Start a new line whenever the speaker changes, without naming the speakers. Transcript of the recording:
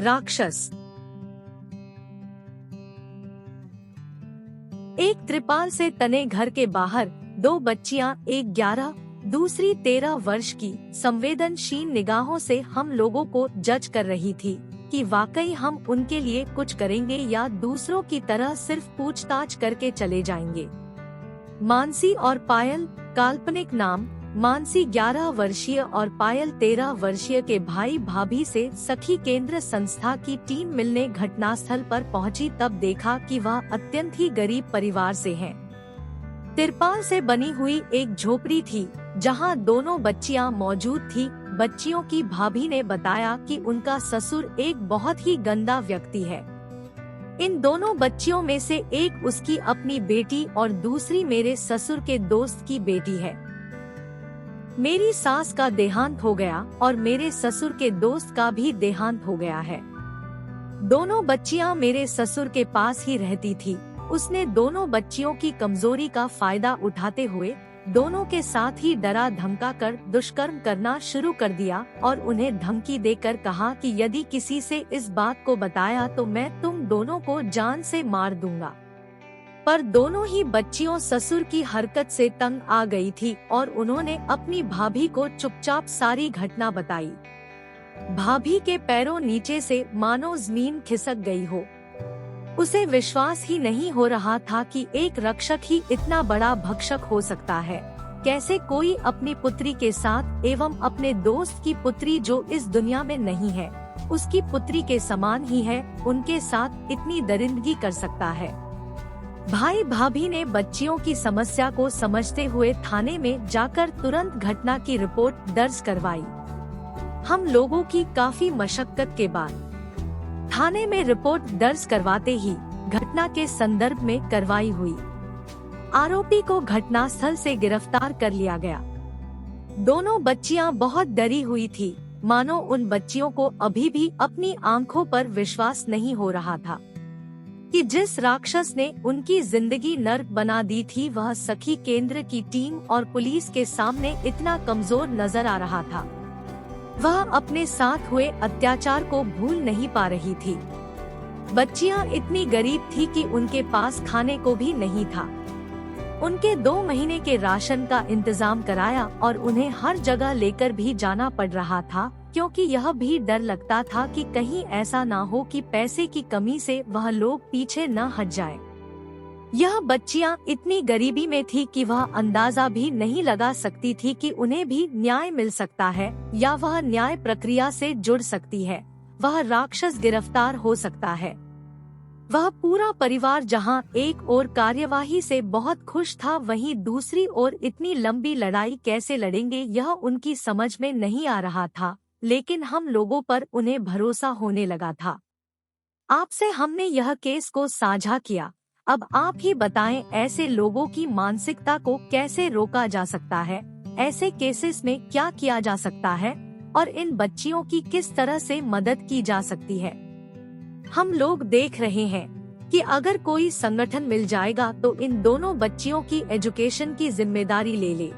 राक्षस। एक त्रिपाल से तने घर के बाहर दो बच्चियां, एक 11, दूसरी 13 वर्ष की, संवेदनशील निगाहों से हम लोगों को जज कर रही थी कि वाकई हम उनके लिए कुछ करेंगे या दूसरों की तरह सिर्फ पूछताछ करके चले जाएंगे। मानसी और पायल, काल्पनिक नाम। मानसी 11 वर्षीय और पायल 13 वर्षीय के भाई भाभी से सखी केंद्र संस्था की टीम मिलने घटनास्थल पर पहुंची तब देखा कि वह अत्यंत ही गरीब परिवार से हैं। तिरपाल से बनी हुई एक झोपड़ी थी जहां दोनों बच्चियां मौजूद थी। बच्चियों की भाभी ने बताया कि उनका ससुर एक बहुत ही गंदा व्यक्ति है। इन दोनों बच्चियों में से एक उसकी अपनी बेटी और दूसरी मेरे ससुर के दोस्त की बेटी है। मेरी सास का देहांत हो गया और मेरे ससुर के दोस्त का भी देहांत हो गया है। दोनों बच्चियां मेरे ससुर के पास ही रहती थी। उसने दोनों बच्चियों की कमजोरी का फायदा उठाते हुए दोनों के साथ ही डरा धमका कर दुष्कर्म करना शुरू कर दिया और उन्हें धमकी देकर कहा कि यदि किसी से इस बात को बताया तो मैं तुम दोनों को जान से मार दूंगा। पर दोनों ही बच्चियों ससुर की हरकत से तंग आ गई थी और उन्होंने अपनी भाभी को चुपचाप सारी घटना बताई। भाभी के पैरों नीचे से मानो जमीन खिसक गई हो। उसे विश्वास ही नहीं हो रहा था कि एक रक्षक ही इतना बड़ा भक्षक हो सकता है। कैसे कोई अपनी पुत्री के साथ एवं अपने दोस्त की पुत्री जो इस दुनिया में नहीं है, उसकी पुत्री के समान ही है, उनके साथ इतनी दरिंदगी कर सकता है। भाई भाभी ने बच्चियों की समस्या को समझते हुए थाने में जाकर तुरंत घटना की रिपोर्ट दर्ज करवाई। हम लोगों की काफी मशक्कत के बाद थाने में रिपोर्ट दर्ज करवाते ही घटना के संदर्भ में कार्रवाई हुई। आरोपी को घटनास्थल से गिरफ्तार कर लिया गया। दोनों बच्चियां बहुत डरी हुई थी, मानो उन बच्चियों को अभी भी अपनी आंखों पर विश्वास नहीं हो रहा था कि जिस राक्षस ने उनकी जिंदगी नर्क बना दी थी वह सखी केंद्र की टीम और पुलिस के सामने इतना कमजोर नजर आ रहा था। वह अपने साथ हुए अत्याचार को भूल नहीं पा रही थी। बच्चियां इतनी गरीब थी कि उनके पास खाने को भी नहीं था। उनके 2 महीने के राशन का इंतजाम कराया और उन्हें हर जगह लेकर भी जाना पड़ रहा था, क्योंकि यह भी डर लगता था कि कहीं ऐसा ना हो कि पैसे की कमी से वह लोग पीछे न हट जाएं। यह बच्चियां इतनी गरीबी में थी कि वह अंदाजा भी नहीं लगा सकती थी कि उन्हें भी न्याय मिल सकता है या वह न्याय प्रक्रिया से जुड़ सकती है, वह राक्षस गिरफ्तार हो सकता है। वह पूरा परिवार जहां एक ओर कार्यवाही से बहुत खुश था, वहीं दूसरी ओर इतनी लंबी लड़ाई कैसे लड़ेंगे यह उनकी समझ में नहीं आ रहा था। लेकिन हम लोगों पर उन्हें भरोसा होने लगा था। आपसे हमने यह केस को साझा किया। अब आप ही बताएं, ऐसे लोगों की मानसिकता को कैसे रोका जा सकता है, ऐसे केसेस में क्या किया जा सकता है और इन बच्चियों की किस तरह से मदद की जा सकती है। हम लोग देख रहे हैं कि अगर कोई संगठन मिल जाएगा तो इन दोनों बच्चियों की एजुकेशन की जिम्मेदारी ले ले।